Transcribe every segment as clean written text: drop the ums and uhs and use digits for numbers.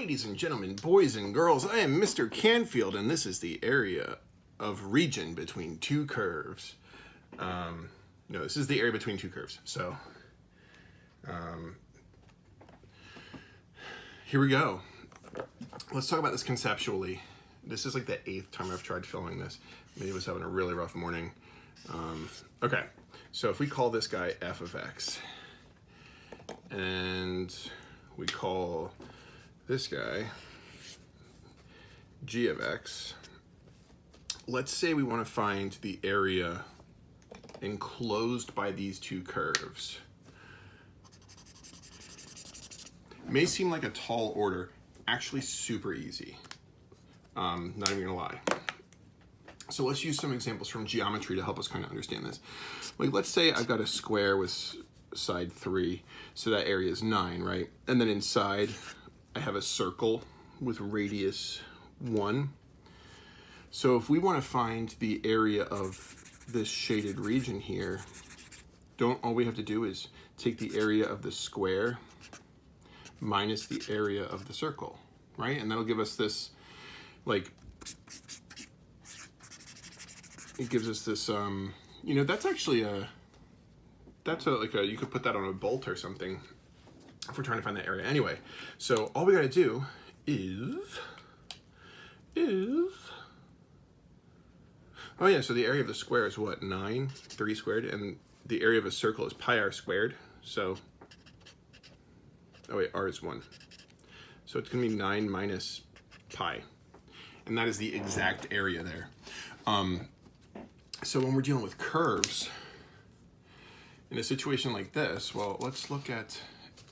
Ladies and gentlemen, boys and girls, I am Mr. Canfield, and this is the area of region between two curves. No, this is the area between two curves. So, here we go. Let's talk about this conceptually. This is like the 8th time I've tried filming this. Maybe I was having a really rough morning. Okay, so if we call this guy f of x, and we call this guy g of x, let's say we want to find the area enclosed by these two curves. May seem like a tall order, actually super easy. Not even gonna lie. So let's use some examples from geometry to help us kind of understand this. Like, let's say I've got a square with side 3, so that area is 9, right? And then inside I have a circle with radius 1. So if we want to find the area of this shaded region here, all we have to do is take the area of the square minus the area of the circle, right? And that'll give us this, like, it gives us this, you know, that's actually you could put that on a bolt or something if we're trying to find that area. Anyway, so all we gotta do is, oh yeah, so the area of the square is what, 9, 3 squared, and the area of a circle is pi r squared, so, oh wait, r is 1. So it's gonna be 9 minus pi, and that is the exact area there. So when we're dealing with curves, in a situation like this, well, let's look at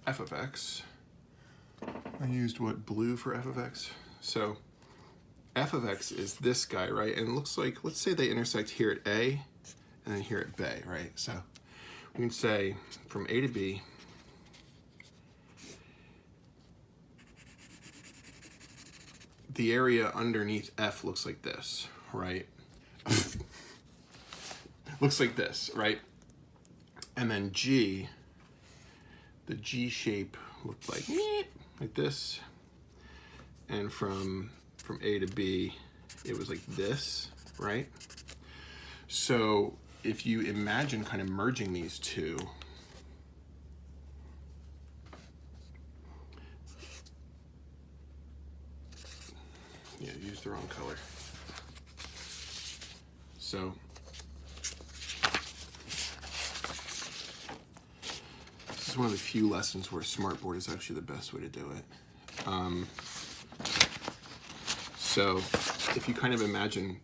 f of x. I used what, blue for f of x? So f of x is this guy, right? And it looks like, let's say they intersect here at A and then here at B, right? So we can say from A to B, the area underneath f looks like this, right? Looks like this, right? And then G, the G shape looked like this. And from A to B, it was like this, right? So if you imagine kind of merging these two, yeah, use the wrong color. So this is one of the few lessons where smartboard is actually the best way to do it. So if you kind of imagine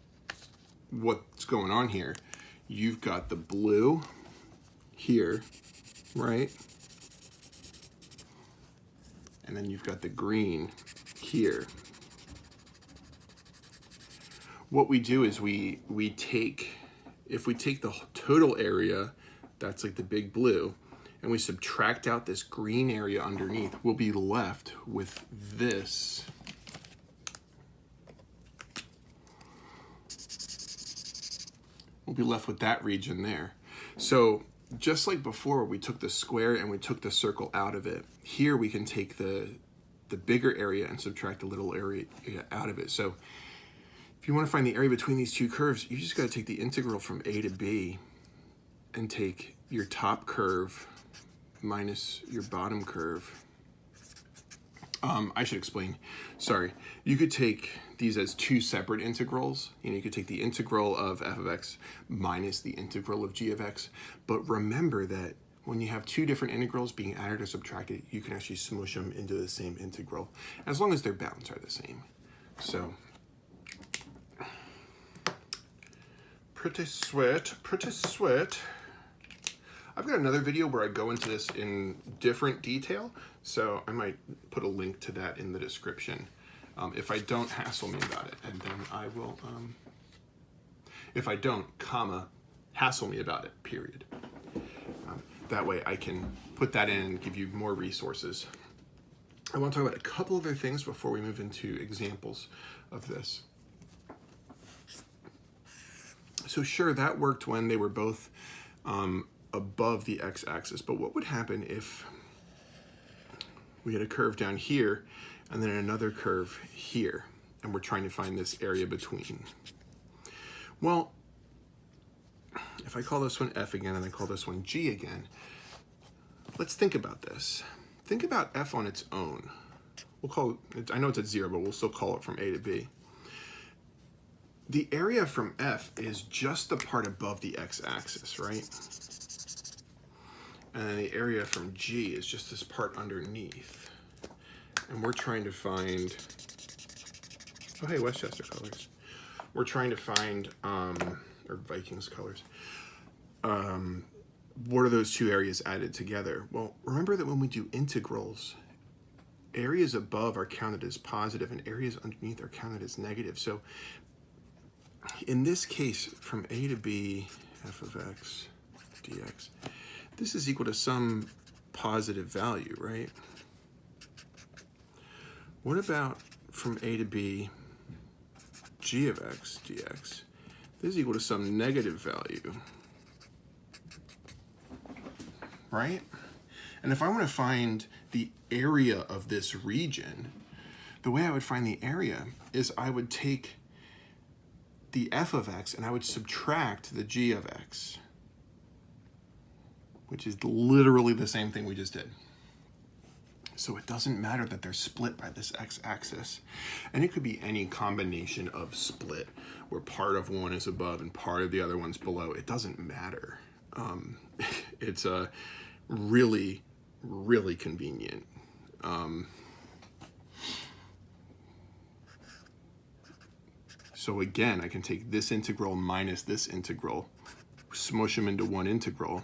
what's going on here, you've got the blue here, right? And then you've got the green here. What we do is we take, if we take the total area, that's like the big blue, and we subtract out this green area underneath, we'll be left with this. We'll be left with that region there. So just like before, we took the square and we took the circle out of it, here we can take the bigger area and subtract the little area out of it. So if you want to find the area between these two curves, you just got to take the integral from A to B and take your top curve minus your bottom curve. I should explain, sorry. You could take these as two separate integrals. You know, you could take the integral of f of x minus the integral of g of x. But remember that when you have two different integrals being added or subtracted, you can actually smush them into the same integral, as long as their bounds are the same. So, pretty sweet, pretty sweet. I've got another video where I go into this in different detail, so I might put a link to that in the description. If I don't, hassle me about it, and then I will, if I don't, comma, hassle me about it, period. That way I can put that in and give you more resources. I want to talk about a couple other things before we move into examples of this. So sure, that worked when they were both above the x-axis, but what would happen if we had a curve down here and then another curve here, and we're trying to find this area between. Well, if I call this one F again and I call this one G again, let's think about this. Think about F on its own. We'll call it, I know it's at 0, but we'll still call it from A to B. The area from F is just the part above the x-axis, right? And then the area from G is just this part underneath. And we're trying to find, oh hey, Westchester colors. We're trying to find, or Vikings colors. What are those two areas added together? Well, remember that when we do integrals, areas above are counted as positive and areas underneath are counted as negative. So in this case, from A to B, f of x dx, this is equal to some positive value, right? What about from A to B, g of x dx? This is equal to some negative value, right? And if I want to find the area of this region, the way I would find the area is I would take the f of x and I would subtract the g of x, which is literally the same thing we just did. So it doesn't matter that they're split by this x-axis. And it could be any combination of split, where part of one is above and part of the other one's below. It doesn't matter. It's really, really convenient. So again, I can take this integral minus this integral, smush them into one integral.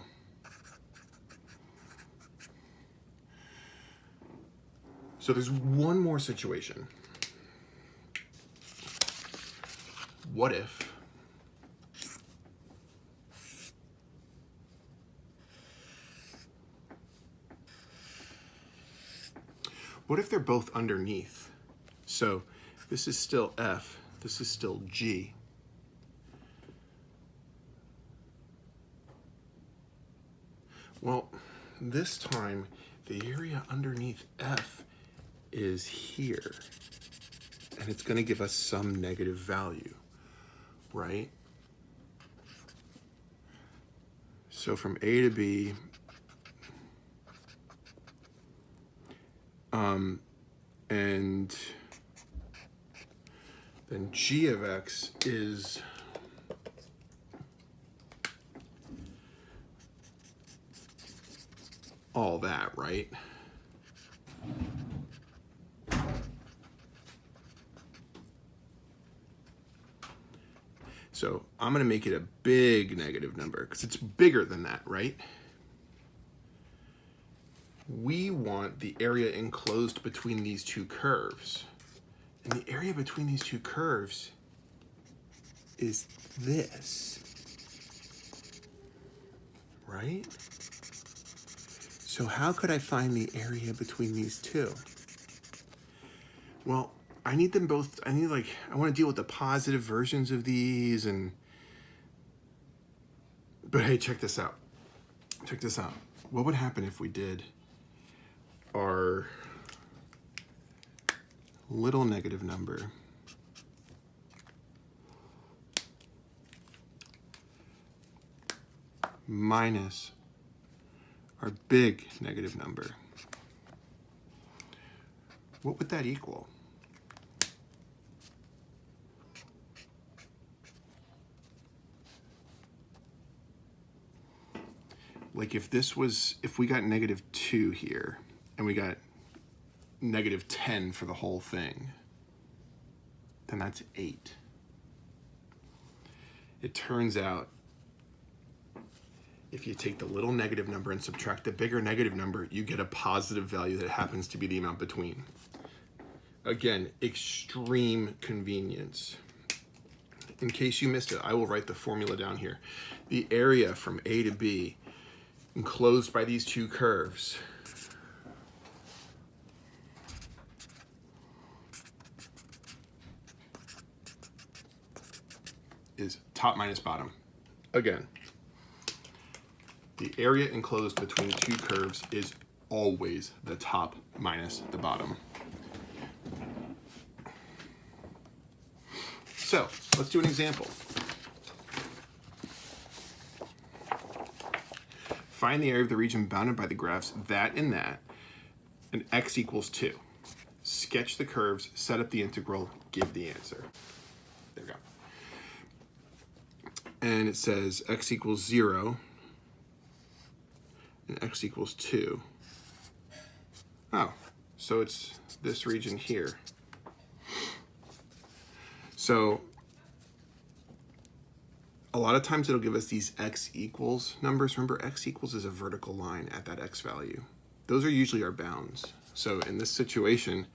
So there's one more situation. What if they're both underneath? So this is still F, this is still G. Well, this time the area underneath F is here, and it's going to give us some negative value, right? So from A to B, and then g of x is all that, right? So I'm going to make it a big negative number because it's bigger than that, right? We want the area enclosed between these two curves. And the area between these two curves is this, right? So how could I find the area between these two? Well, I need them both. I want to deal with the positive versions of these, but hey, check this out. Check this out. What would happen if we did our little negative number minus our big negative number? What would that equal? Like if we got -2 here and we got -10 for the whole thing, then that's 8. It turns out if you take the little negative number and subtract the bigger negative number, you get a positive value that happens to be the amount between. Again, extreme convenience. In case you missed it, I will write the formula down here. The area from A to B enclosed by these two curves is top minus bottom. Again, the area enclosed between two curves is always the top minus the bottom. So let's do an example. Find the area of the region bounded by the graphs that and that, and x equals 2. Sketch the curves, set up the integral, give the answer. There we go. And it says x equals 0 and x equals 2. Oh, so it's this region here. So a lot of times it'll give us these x equals numbers. Remember, x equals is a vertical line at that x value. Those are usually our bounds. So in this situation,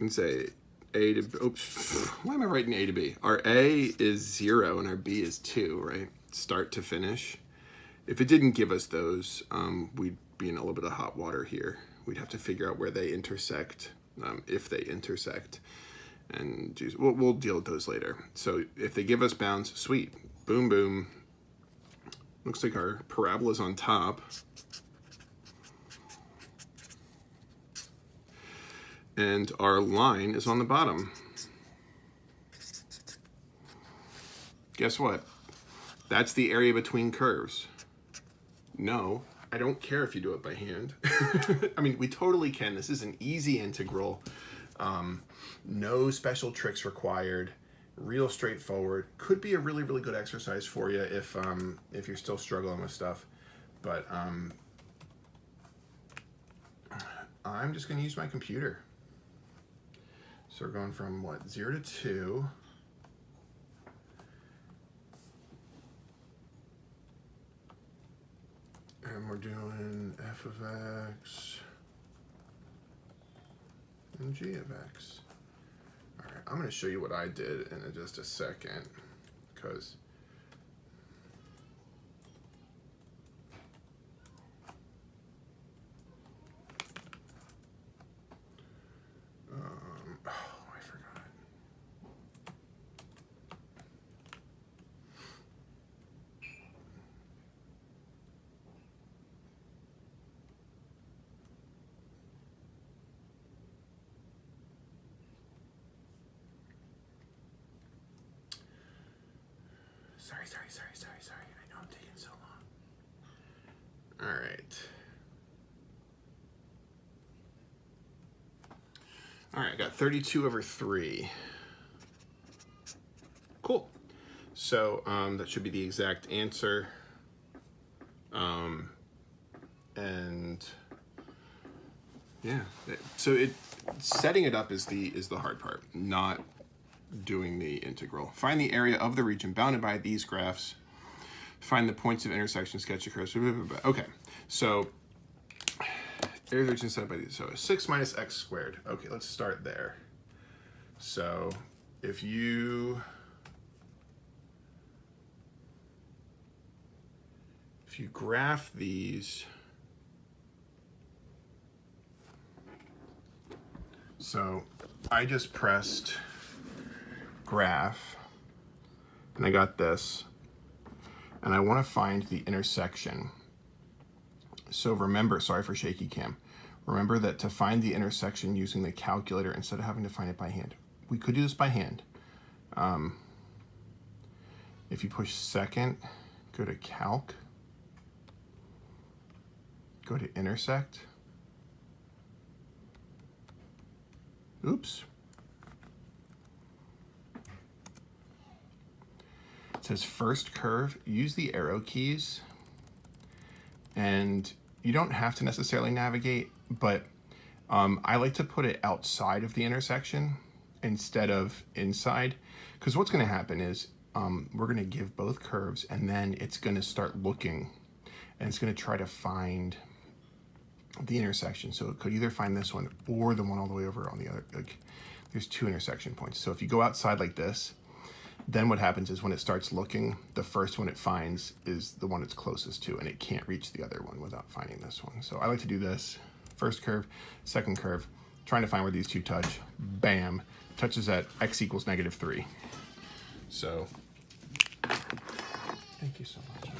and say a to, oops, why am I writing a to b? Our a is 0 and our b is 2, right? Start to finish. If it didn't give us those, we'd be in a little bit of hot water here. We'd have to figure out where they intersect, if they intersect. And we'll deal with those later. So if they give us bounds, sweet, boom, boom. Looks like our parabola's on top. And our line is on the bottom. Guess what? That's the area between curves. No, I don't care if you do it by hand. I mean, we totally can. This is an easy integral. No special tricks required. Real straightforward. Could be a really, really good exercise for you if you're still struggling with stuff. But I'm just going to use my computer. So we're going from what, 0 to 2. And we're doing f of x and g of x. All right, I'm going to show you what I did in just a second, because I forgot. Sorry. I know I'm taking so long. All right. All right, I got 32 over 3. Cool. So that should be the exact answer. And yeah, so setting it up is the hard part, not doing the integral. Find the area of the region bounded by these graphs. Find the points of intersection, sketch the curves. Okay, so area of the region set by these. So 6 minus x squared. Okay, let's start there. So if you graph these, so I just pressed graph and I got this, and I want to find the intersection. So remember, sorry for shaky cam, remember that to find the intersection using the calculator instead of having to find it by hand, we could do this by hand. If you push second, go to calc, go to intersect. Oops. It says first curve, use the arrow keys. And you don't have to necessarily navigate, but I like to put it outside of the intersection instead of inside. Because what's going to happen is we're going to give both curves, and then it's going to start looking, and it's going to try to find the intersection. So it could either find this one or the one all the way over on the other. Like, there's 2 intersection points. So if you go outside like this, then what happens is when it starts looking, the first one it finds is the one it's closest to, and it can't reach the other one without finding this one. So I like to do this. First curve, second curve, trying to find where these two touch. Bam, touches at x equals -3. So, thank you so much.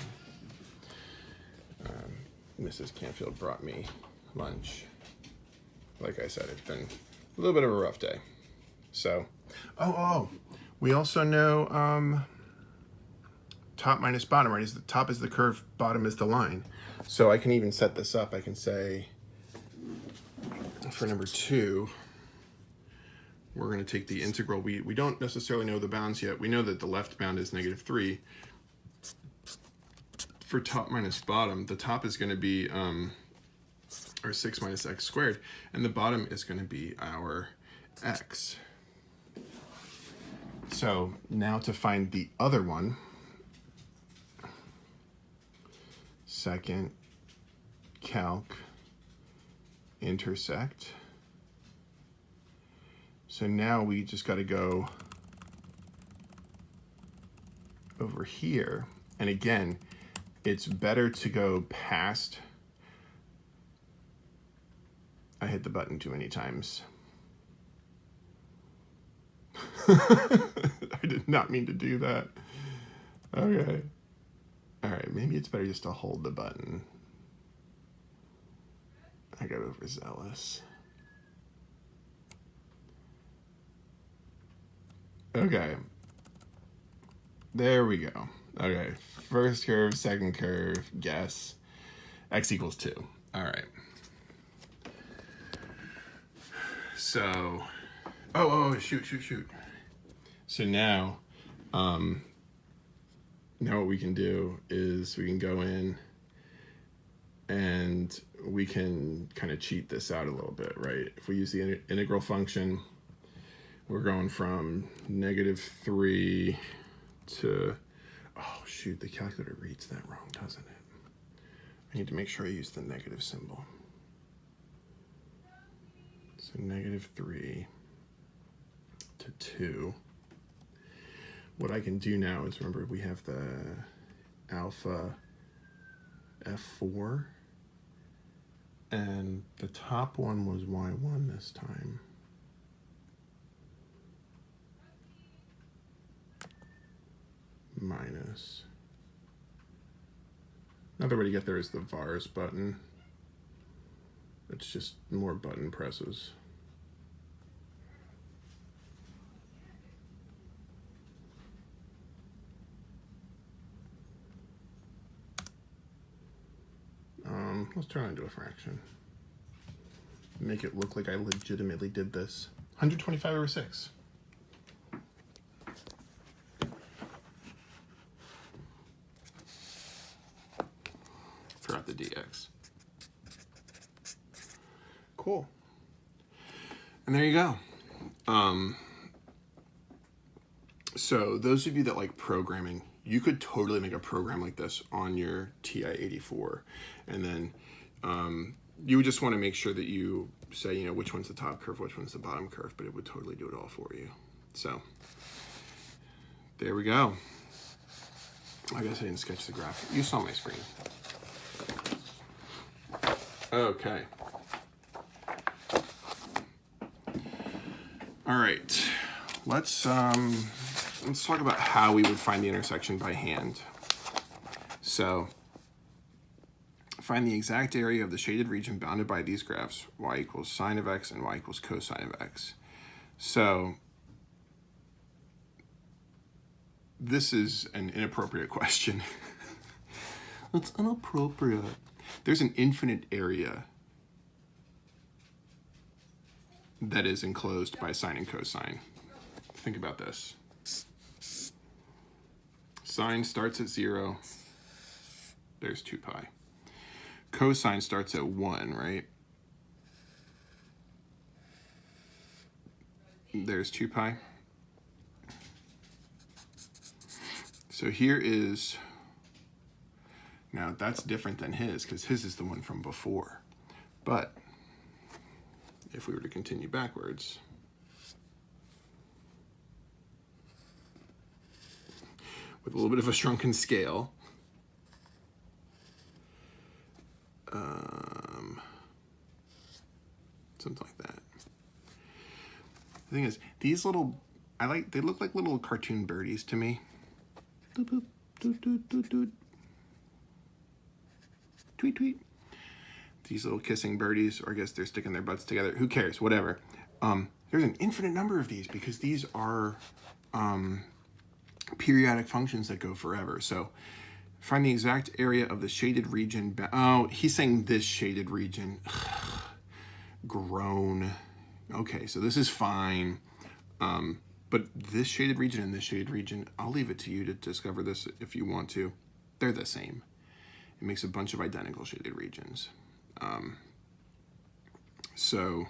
Mrs. Canfield brought me lunch. Like I said, it's been a little bit of a rough day. So, Oh, we also know top minus bottom, right? Is the top is the curve, bottom is the line. So I can even set this up. I can say for number 2, we're going to take the integral. We don't necessarily know the bounds yet. We know that the left bound is -3. For top minus bottom, the top is going to be our 6 minus x squared, and the bottom is going to be our x. So now to find the other one, second calc intersect. So now we just got to go over here, and again, it's better to go past. I hit the button too many times. I did not mean to do that. Okay. All right, maybe it's better just to hold the button. I got overzealous. Okay. There we go. Okay, first curve, second curve, guess. X equals 2. All right. So, shoot. So now what we can do is we can go in and we can kind of cheat this out a little bit, right? If we use the integral function, we're going from -3 to, oh shoot, the calculator reads that wrong, doesn't it? I need to make sure I use the negative symbol. So -3 to 2. What I can do now is, remember, we have the alpha F4, and the top one was Y1 this time. Minus. Another way to get there is the vars button. It's just more button presses. Let's turn it into a fraction. Make it look like I legitimately did this. 125/6. Forgot the dx. Cool. And there you go. So those of you that like programming, you could totally make a program like this on your TI-84, and then you would just want to make sure that you say, which one's the top curve, which one's the bottom curve, but it would totally do it all for you. So there we go. I guess I didn't sketch the graph. You saw my screen. Okay. All right. Let's talk about how we would find the intersection by hand. So find the exact area of the shaded region bounded by these graphs, y equals sine of x and y equals cosine of x. So this is an inappropriate question. It's inappropriate. There's an infinite area that is enclosed by sine and cosine. Think about this. Sine starts at 0. There's 2 pi. Cosine starts at 1, right? There's 2 pi. So here is, now that's different than his, because his is the one from before. But if we were to continue backwards, with a little bit of a shrunken scale, something like that. The thing is, these little, they look like little cartoon birdies to me. Doot, doot, doot, doot, doot, doot. Tweet, tweet. These little kissing birdies, or I guess they're sticking their butts together. Who cares? Whatever. There's an infinite number of these because these are periodic functions that go forever. So find the exact area of the shaded region. Oh, he's saying this shaded region. Grown. Okay, so this is fine. But this shaded region and this shaded region, I'll leave it to you to discover this if you want to. They're the same. It makes a bunch of identical shaded regions. So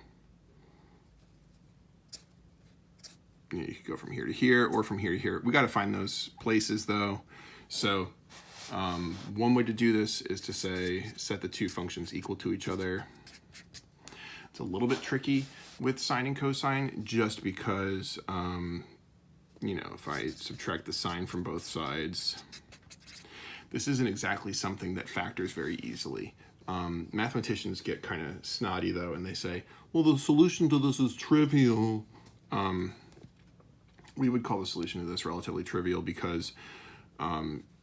you could go from here to here or from here to here. We got to find those places though. So one way to do this is to say set the two functions equal to each other. It's a little bit tricky with sine and cosine just because, you know, if I subtract the sine from both sides, this isn't exactly something that factors very easily. Mathematicians get kind of snotty though, and they say, well, the solution to this is trivial. We would call the solution to this relatively trivial because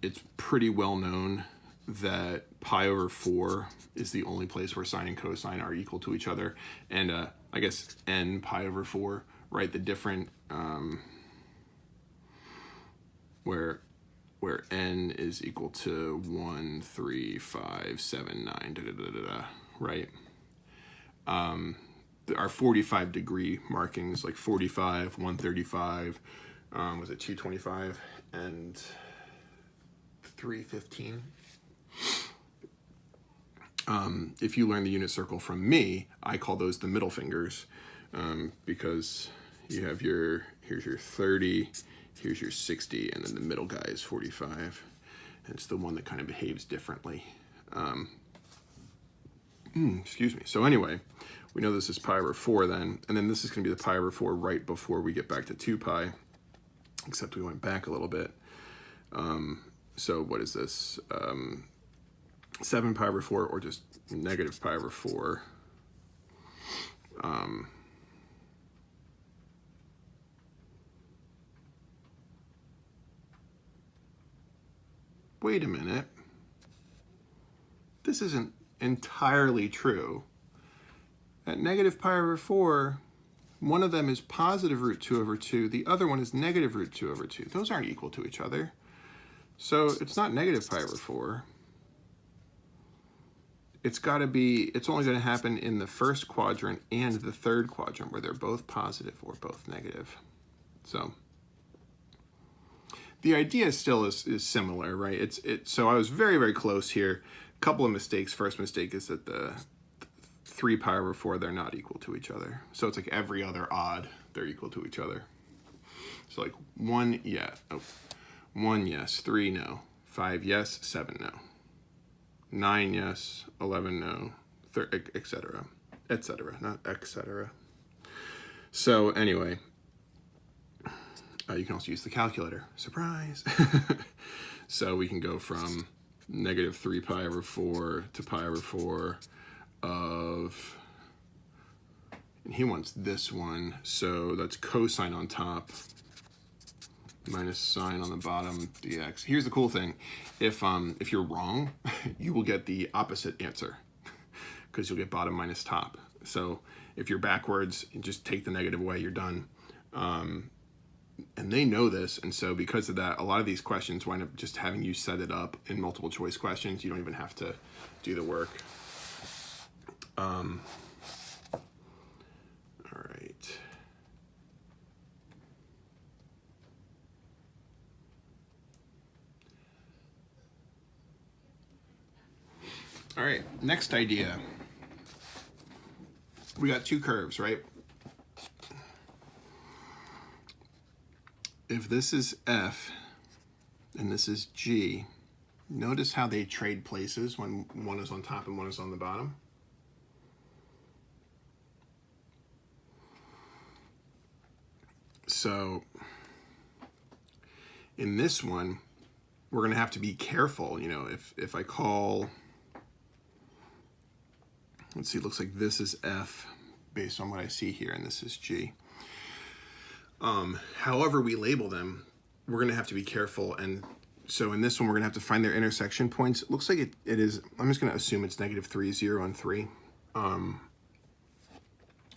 it's pretty well known that pi over 4 is the only place where sine and cosine are equal to each other. And I guess n pi over 4, right? The different, where n is equal to 1, 3, 5, 7, 9, right? There are 45 degree markings, like 45, 135, was it 225, and 315. If you learn the unit circle from me, I call those the middle fingers, because you have here's your 30, here's your 60, and then the middle guy is 45. And it's the one that kind of behaves differently. Excuse me. So anyway, we know this is pi over 4 then, and then this is going to be the pi over 4 right before we get back to 2 pi, except we went back a little bit. So what is this? 7 pi over 4 or just negative pi over 4. Wait a minute. This isn't entirely true. At negative pi over 4, one of them is positive root 2 over 2. The other one is negative root 2 over 2. Those aren't equal to each other. So it's not negative pi over 4. It's got to be, it's only going to happen in the first quadrant and the third quadrant where they're both positive or both negative. So the idea still is similar, right? So I was very, very close here. A couple of mistakes. First mistake is that the 3 pi over 4, they're not equal to each other. So it's like every other odd, they're equal to each other. So like 1, yeah. Oh, 1, yes. 3, no. 5, yes. 7, no. 9, yes. 11, no. Etc. Etc. Not etc. So anyway, you can also use the calculator. Surprise! So we can go from negative 3 pi over 4 to pi over 4 of, and he wants this one, so that's cosine on top minus sine on the bottom dx. Here's the cool thing. If you're wrong, you will get the opposite answer because you'll get bottom minus top. So if you're backwards, you just take the negative away, you're done. And they know this, and so because of that, a lot of these questions wind up just having you set it up in multiple choice questions. You don't even have to do the work. All right. All right, next idea. We got two curves, right? If this is F and this is G, notice how they trade places when one is on top and one is on the bottom. So in this one, we're going to have to be careful. You know, if I call, let's see, it looks like this is F based on what I see here, and this is G. However we label them, we're going to have to be careful. And so in this one, we're going to have to find their intersection points. It looks like it is, I'm just going to assume it's -3, 0, and 3.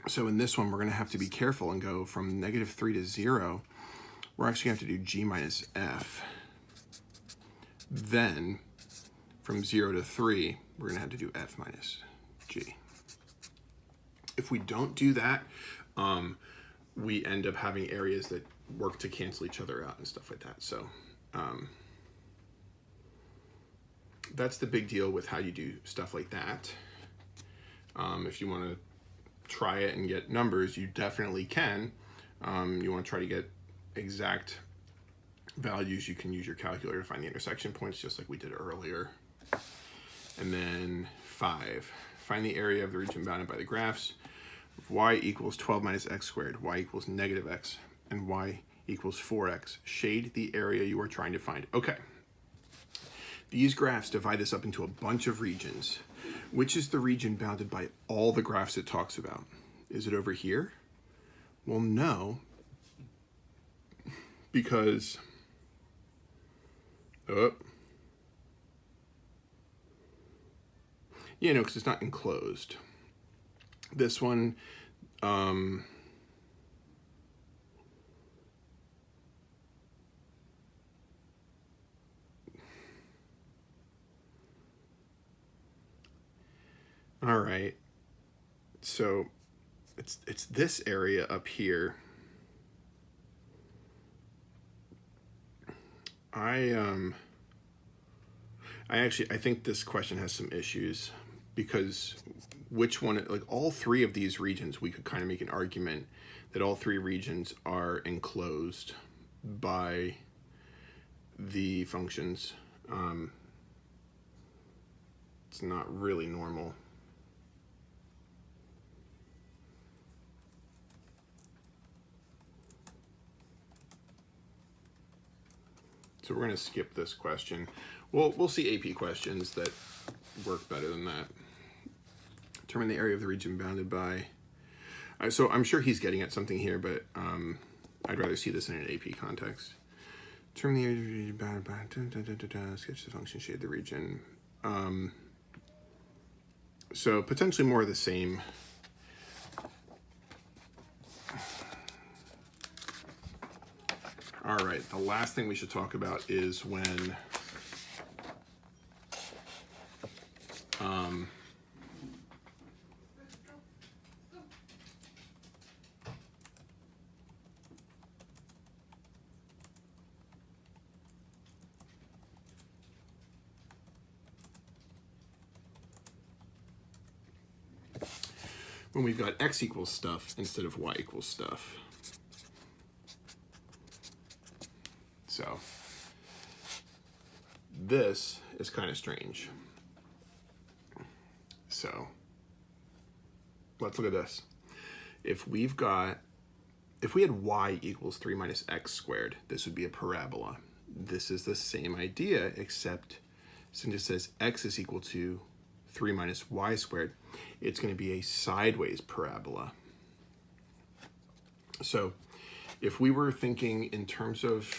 So in this one, we're going to have to be careful and go from -3 to 0. We're actually going to have to do g minus f. Then from 0 to 3, we're going to have to do f minus g. If we don't do that, we end up having areas that work to cancel each other out and stuff like that. So that's the big deal with how you do stuff like that. If you want to try it and get numbers, you definitely can. You want to try to get exact values, you can use your calculator to find the intersection points, just like we did earlier. And then 5, find the area of the region bounded by the graphs of y equals 12 minus x squared, y equals -x, and y equals 4x. Shade the area you are trying to find. Okay. These graphs divide this up into a bunch of regions. Which is the region bounded by all the graphs it talks about? Is it over here? Well, no, because because it's not enclosed. This one, all right, so it's this area up here. I think this question has some issues, because which one, like all three of these regions, we could kind of make an argument that all three regions are enclosed by the functions. It's not really normal. So we're going to skip this question. We'll see AP questions that work better than that. Determine the area of the region bounded by. So I'm sure he's getting at something here, but I'd rather see this in an AP context. Determine the area of the region bounded by. Sketch the function, shade the region. So potentially more of the same. All right, the last thing we should talk about is when we've got x equals stuff instead of y equals stuff. So this is kind of strange. So let's look at this. If we had y equals 3 minus x squared, this would be a parabola. This is the same idea, except since it says x is equal to 3 minus y squared, it's going to be a sideways parabola. So if we were thinking in terms of,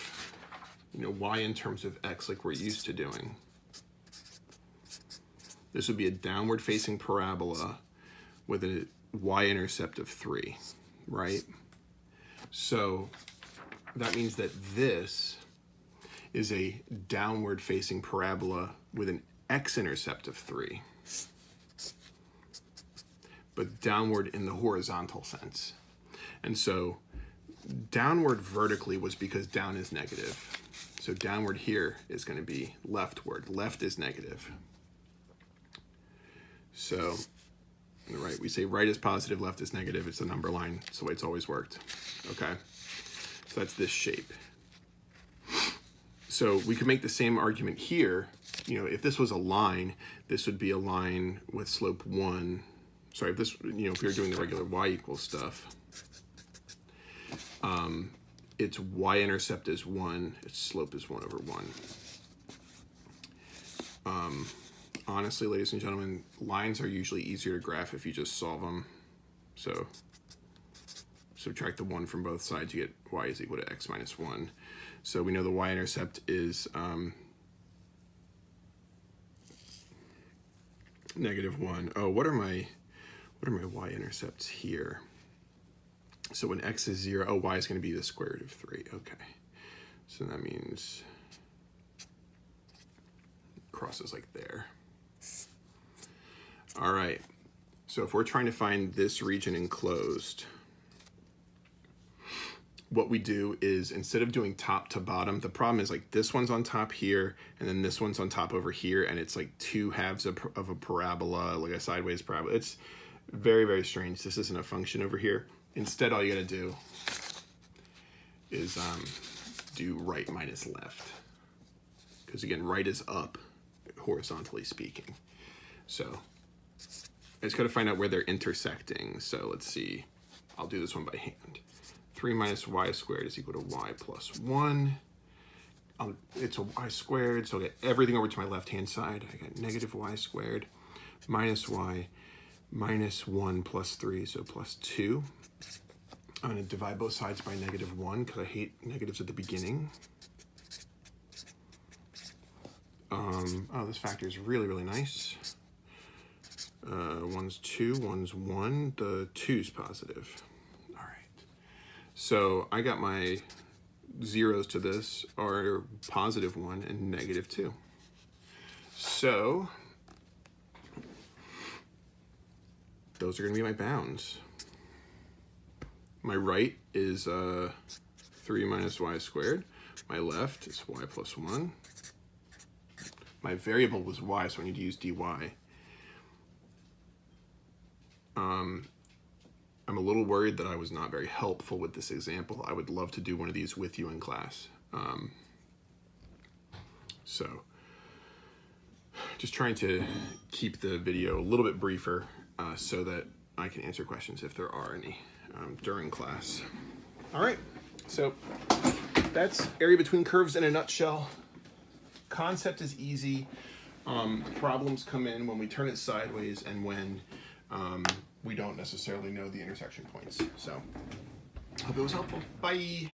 y in terms of x like we're used to doing, this would be a downward facing parabola with a y-intercept of 3, right? So that means that this is a downward facing parabola with an x-intercept of 3, but downward in the horizontal sense. And so downward vertically was because down is negative. So downward here is going to be leftward. Left is negative. So, right, we say right is positive, left is negative. It's a number line. It's the way it's always worked. Okay, so that's this shape. So we could make the same argument here. If this was a line, this would be a line with slope 1. Sorry, if this, if we were doing the regular y equals stuff, its y-intercept is 1, its slope is 1 over 1. Honestly, ladies and gentlemen, lines are usually easier to graph if you just solve them. So subtract the 1 from both sides, you get y is equal to x minus 1. So we know the y-intercept is -1. Oh, what are my y-intercepts here? So when x is 0, oh, y is going to be the square root of 3. Okay. So that means crosses like there. All right. So if we're trying to find this region enclosed, what we do is, instead of doing top to bottom, the problem is like this one's on top here, and then this one's on top over here, and it's like two halves of a parabola, like a sideways parabola. It's very, very strange. This isn't a function over here. Instead, all you gotta do is do right minus left. Because again, right is up, horizontally speaking. So I just gotta find out where they're intersecting. So let's see, I'll do this one by hand. 3 minus y squared is equal to y plus 1. It's a y squared, so I'll get everything over to my left-hand side. I got negative y squared minus y minus 1 plus 3, so plus 2. I'm going to divide both sides by negative 1 because I hate negatives at the beginning. Oh, this factor is really, really nice. 1's 2, 1's 1. The 2's positive. All right. So I got my zeros to this are positive 1 and negative 2. So those are going to be my bounds. My right is 3 minus y squared. My left is y plus 1. My variable was y, so I need to use dy. I'm a little worried that I was not very helpful with this example. I would love to do one of these with you in class. So just trying to keep the video a little bit briefer so that I can answer questions if there are any during class. All right, so that's area between curves in a nutshell. Concept is easy. Problems come in when we turn it sideways and when we don't necessarily know the intersection points. So, hope it was helpful. Bye.